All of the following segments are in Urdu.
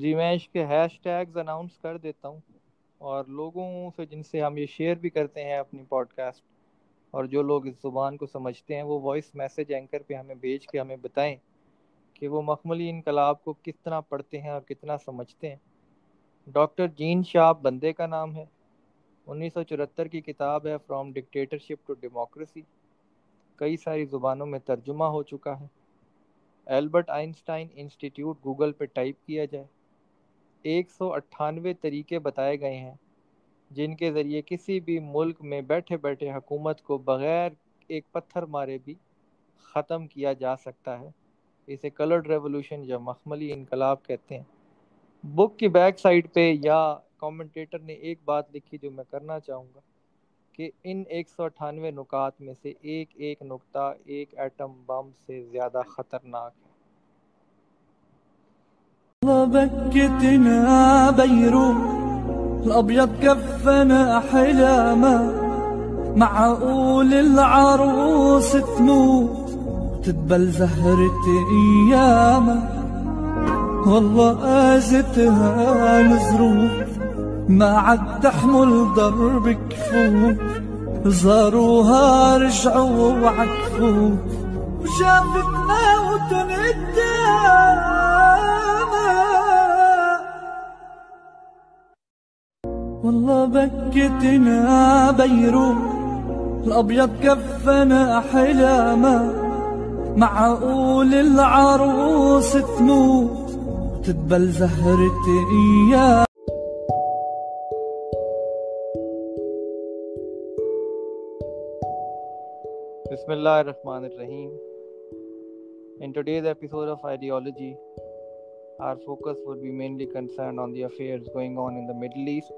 جی میں اس کے ہیش ٹیگز اناؤنس کر دیتا ہوں، اور لوگوں سے جن سے ہم یہ شیئر بھی کرتے ہیں اپنی پوڈ کاسٹ، اور جو لوگ اس زبان کو سمجھتے ہیں وہ وائس میسج اینکر پہ ہمیں بھیج کے ہمیں بتائیں کہ وہ مخملی انقلاب کو کس طرح پڑھتے ہیں اور کتنا سمجھتے ہیں۔ ڈاکٹر جین شاپ بندے کا نام ہے، 1974 کی کتاب ہے فرام ڈکٹیٹرشپ ٹو ڈیموکریسی، کئی ساری زبانوں میں ترجمہ ہو چکا ہے۔ البرٹ آئنسٹائن انسٹیٹیوٹ گوگل پہ ٹائپ کیا جائے، 198 طریقے بتائے گئے ہیں جن کے ذریعے کسی بھی ملک میں بیٹھے بیٹھے حکومت کو بغیر ایک پتھر مارے بھی ختم کیا جا سکتا ہے۔ اسے کلرڈ ریولوشن یا مخملی انقلاب کہتے ہیں۔ بک کی بیک سائڈ پہ یا کامنٹیٹر نے ایک بات لکھی جو میں کرنا چاہوں گا کہ ان 198 نکات میں سے ایک ایک نقطہ ایک ایٹم بم سے زیادہ خطرناک ہے۔ بكتنا بيروت الأبيض كفنا أحلامه، معقول العروس تموت تدبل زهرة أيامه، والله آزتها الظروف ما عاد تحمل ضرب كفوف، زاروها رجعوا وعكفوا وشافت موت قدامها، والله بكتنا بيروت الأبيض كفنا أحلامه، معقول العروس تموت تدبل زهرة أيام. بسم اللہ الرحمن الرحیم. In today's episode of Ideology, our focus would be mainly concerned on the affairs going on in the Middle East,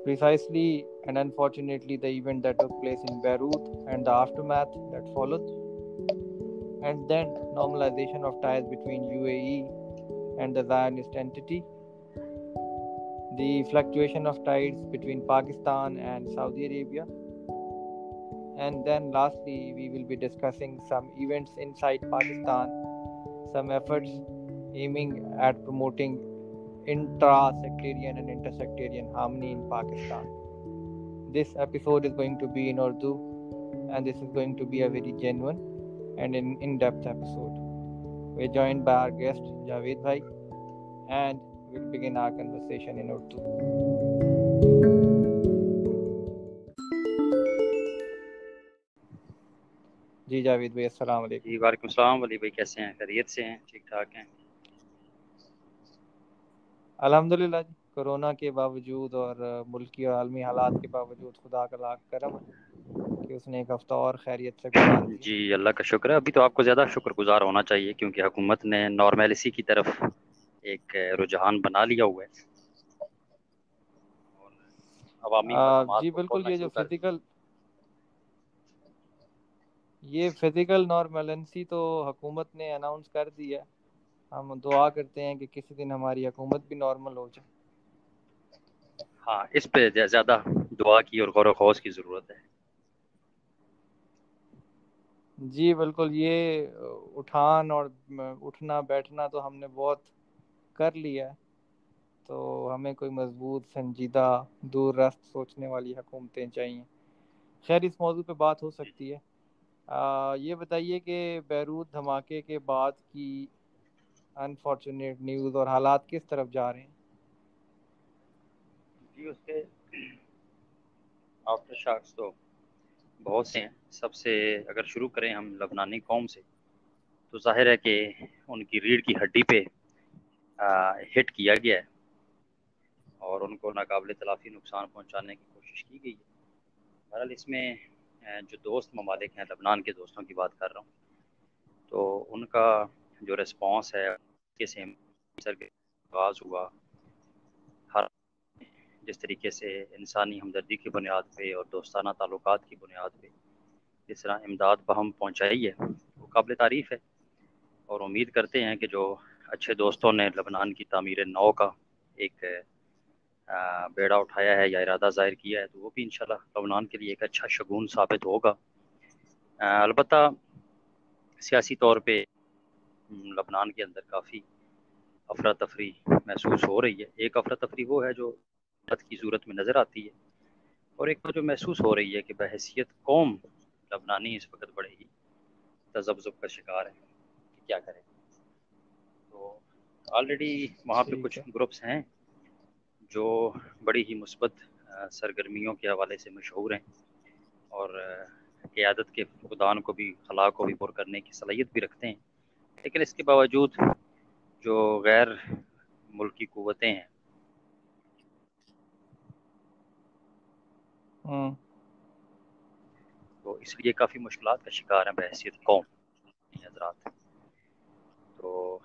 precisely and unfortunately the event that took place in Beirut and the aftermath that followed, and then normalization of ties between UAE and the Zionist entity, the fluctuation of tides between Pakistan and Saudi Arabia, and then lastly we will be discussing some events inside Pakistan, some efforts aiming at promoting intra-sectarian and inter-sectarian harmony in Pakistan. This episode is going to be in Urdu, and this is going to be a very genuine and in-depth episode. We're joined by our guest Javed Bhai, and we'll begin our conversation in Urdu. جی جاوید بھائی السلام علیکم. جی وعلیکم السلام. ولی بھائی کیسے ہیں؟ خیریت سے ہیں؟ ٹھیک ٹھاک ہیں؟ الحمدللہ جی، کورونا کے باوجود اور ملکی اور عالمی حالات کے باوجود خدا کا لاکھ کرم ہے کہ اس نے ایک ہفتہ اور خیریت سے گزار دیا. جی اللہ کا شکر ہے. ابھی تو آپ کو زیادہ شکر گزار ہونا چاہیے کیونکہ حکومت نے نارمیلسی کی طرف ایک رجحان بنا لیا ہوا ہے اور عوامی مقامات جی کو بالکل، کھولنا یہ شروع جو کر دیا. فزیکل نارملنسی تو حکومت نے اناؤنس کر دی ہے. ہم دعا کرتے ہیں کہ کسی دن ہماری حکومت بھی نارمل ہو جائے. ہاں اس پہ زیادہ دعا کی اور غور و خوض کی ضرورت ہے. جی بالکل، یہ اٹھان اور اٹھنا بیٹھنا تو ہم نے بہت کر لیا ہے، تو ہمیں کوئی مضبوط سنجیدہ دور رست سوچنے والی حکومتیں چاہیے. خیر اس موضوع پہ بات ہو سکتی ہے. یہ بتائیے کہ بیروت دھماکے کے بعد کی انفارچونیٹ نیوز اور حالات کس طرف جا رہے ہیں؟ جی اس کے آفٹر شاکس تو بہت سے ہیں. سب سے اگر شروع کریں ہم لبنانی قوم سے، تو ظاہر ہے کہ ان کی ریڑھ کی ہڈی پہ ہٹ کیا گیا ہے اور ان کو ناقابل تلافی نقصان پہنچانے کی کوشش کی گئی ہے. بہرحال اس میں جو دوست ممالک ہیں، لبنان کے دوستوں کی بات کر رہا ہوں، تو ان کا جو ریسپانس ہے کے سیم سر کے آغاز ہوا، ہر جس طریقے سے انسانی ہمدردی کی بنیاد پہ اور دوستانہ تعلقات کی بنیاد پہ جس طرح امداد بہم پہنچائی ہے وہ قابل تعریف ہے. اور امید کرتے ہیں کہ جو اچھے دوستوں نے لبنان کی تعمیر نو کا ایک بیڑا اٹھایا ہے یا ارادہ ظاہر کیا ہے، تو وہ بھی انشاءاللہ لبنان کے لیے ایک اچھا شگون ثابت ہوگا. البتہ سیاسی طور پہ لبنان کے اندر کافی افراتفری محسوس ہو رہی ہے. ایک افراتفری وہ ہے جو حد کی صورت میں نظر آتی ہے، اور ایک جو محسوس ہو رہی ہے کہ بحیثیت قوم لبنانی اس وقت بڑے ہی تذبذب کا شکار ہے کہ کیا کریں. تو آلریڈی وہاں پہ ٹھیک کچھ ہے. گروپس ہیں جو بڑی ہی مثبت سرگرمیوں کے حوالے سے مشہور ہیں، اور قیادت کے فقدان کو بھی، خلا کو بھی پر کرنے کی صلاحیت بھی رکھتے ہیں. لیکن اس کے باوجود جو غیر ملکی قوتیں ہیں ہوں. تو اس لیے کافی مشکلات کا شکار ہیں بحیثیت قوم یہ حضرات. تو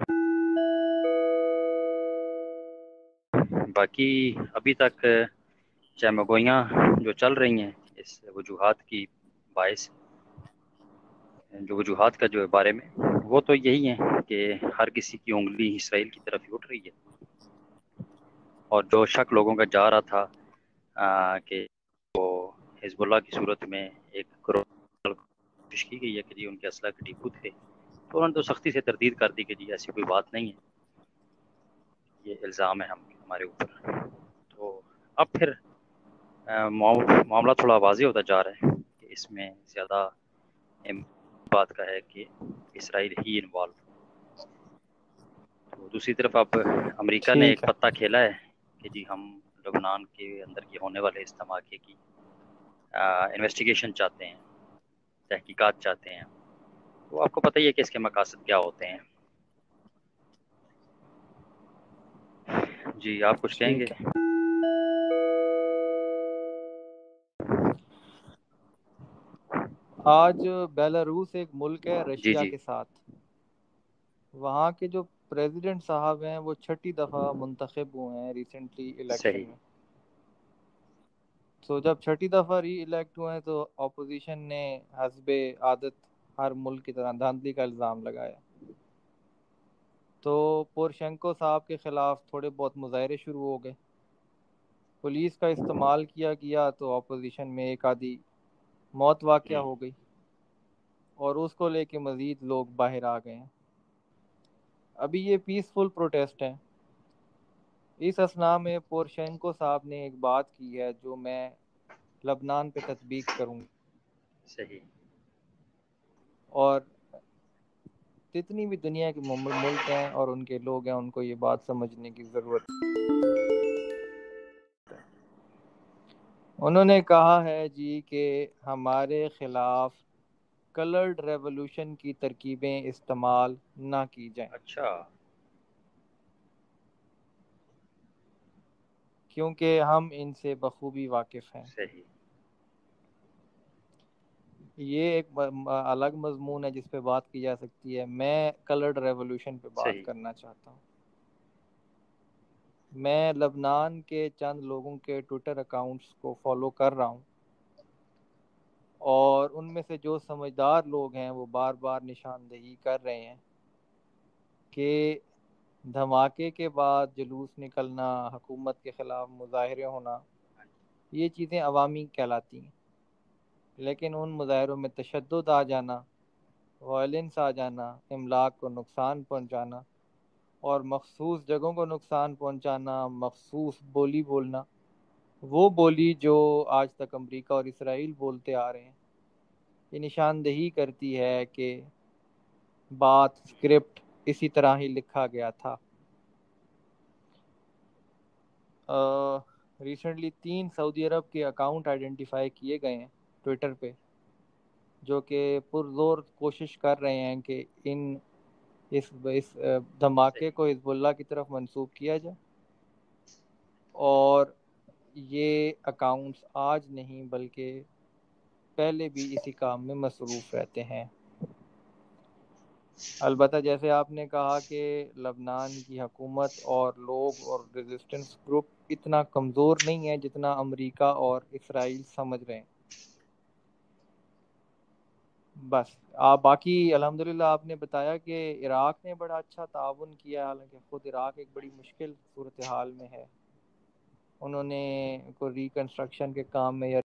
باقی ابھی تک چمگوئیاں جو چل رہی ہیں اس وجوہات کی باعث، جو وجوہات کا جو بارے میں، وہ تو یہی ہیں کہ ہر کسی کی انگلی اسرائیل کی طرف ہی اٹھ رہی ہے. اور جو شک لوگوں کا جا رہا تھا کہ وہ حزب اللہ کی صورت میں ایک کوشش کی گئی ہے کہ جی ان کے اسلحہ کے ڈپو تھے، تو انہوں نے تو سختی سے تردید کر دی کہ جی ایسی کوئی بات نہیں ہے، یہ الزام ہے ہمارے اوپر. تو اب پھر معاملہ تھوڑا واضح ہوتا جا رہا ہے کہ اس میں زیادہ بات کا ہے کہ اسرائیل ہی انوالو. تو دوسری طرف اب امریکہ نے ایک ٹھیک ہے. پتہ کھیلا ہے کہ جی ہم لبنان کے اندر کی ہونے والے اس دھماکے کی انویسٹیگیشن چاہتے ہیں، تحقیقات چاہتے ہیں. تو آپ کو پتہ ہی ہے کہ اس کے مقاصد کیا ہوتے ہیں. جی آپ کچھ کہیں گے؟ ٹھیک ہے. آج بیلاروس ایک ملک ہے جی رشیا جی کے ساتھ. وہاں کے جو پریزیڈنٹ صاحب ہیں وہ 6ٹھی دفعہ منتخب ہوئے ہیں ریسنٹلی الیکشن صحیح. میں. تو جب 6ٹھی دفعہ ری الیکٹ ہوئے ہیں تو اپوزیشن نے حسب عادت ہر ملک کی طرح دھاندلی کا الزام لگایا. تو پورشنکو صاحب کے خلاف تھوڑے بہت مظاہرے شروع ہو گئے، پولیس کا استعمال کیا گیا، تو اپوزیشن میں ایک آدھی موت واقع ہو گئی، اور اس کو لے کے مزید لوگ باہر آ گئے ہیں. ابھی یہ پیسفل پروٹیسٹ ہیں. اس اثناء میں پورشینکو صاحب نے ایک بات کی ہے جو میں لبنان پہ تطبیق کروں گا، صحیح. اور جتنی بھی دنیا کے ملک ہیں اور ان کے لوگ ہیں ان کو یہ بات سمجھنے کی ضرورت ہے. انہوں نے کہا ہے جی کہ ہمارے خلاف کلرڈ ریولوشن کی ترکیبیں استعمال نہ کی جائیں، اچھا. کیونکہ ہم ان سے بخوبی واقف ہیں. صحیح. یہ ایک الگ مضمون ہے جس پہ بات کی جا سکتی ہے. میں کلرڈ ریولوشن پہ بات صحیح. کرنا چاہتا ہوں. میں لبنان کے چند لوگوں کے ٹویٹر اکاؤنٹس کو فالو کر رہا ہوں، اور ان میں سے جو سمجھدار لوگ ہیں وہ بار بار نشاندہی کر رہے ہیں کہ دھماکے کے بعد جلوس نکلنا، حکومت کے خلاف مظاہرے ہونا، یہ چیزیں عوامی کہلاتی ہیں. لیکن ان مظاہروں میں تشدد آ جانا، وائلنس آ جانا، املاک کو نقصان پہنچانا، اور مخصوص جگہوں کو نقصان پہنچانا، مخصوص بولی بولنا، وہ بولی جو آج تک امریکہ اور اسرائیل بولتے آ رہے ہیں، یہ نشاندہی کرتی ہے کہ بات اسکرپٹ اسی طرح ہی لکھا گیا تھا. ریسنٹلی 3 سعودی عرب کے اکاؤنٹ آئیڈینٹیفائی کیے گئے ہیں ٹویٹر پہ، جو کہ پرزور کوشش کر رہے ہیں کہ اس دھماکے کو حزب اللہ کی طرف منسوب کیا جائے. اور یہ اکاؤنٹس آج نہیں بلکہ پہلے بھی اسی کام میں مصروف رہتے ہیں. البتہ جیسے آپ نے کہا کہ لبنان کی حکومت اور لوگ اور ریزسٹنس گروپ اتنا کمزور نہیں ہے جتنا امریکہ اور اسرائیل سمجھ رہے ہیں. بس باقی الحمدللہ آپ نے بتایا کہ عراق نے بڑا اچھا تعاون کیا، حالانکہ خود عراق ایک بڑی مشکل صورتحال میں ہے. انہوں نے کوئی ریکنسٹرکشن کے کام میں یا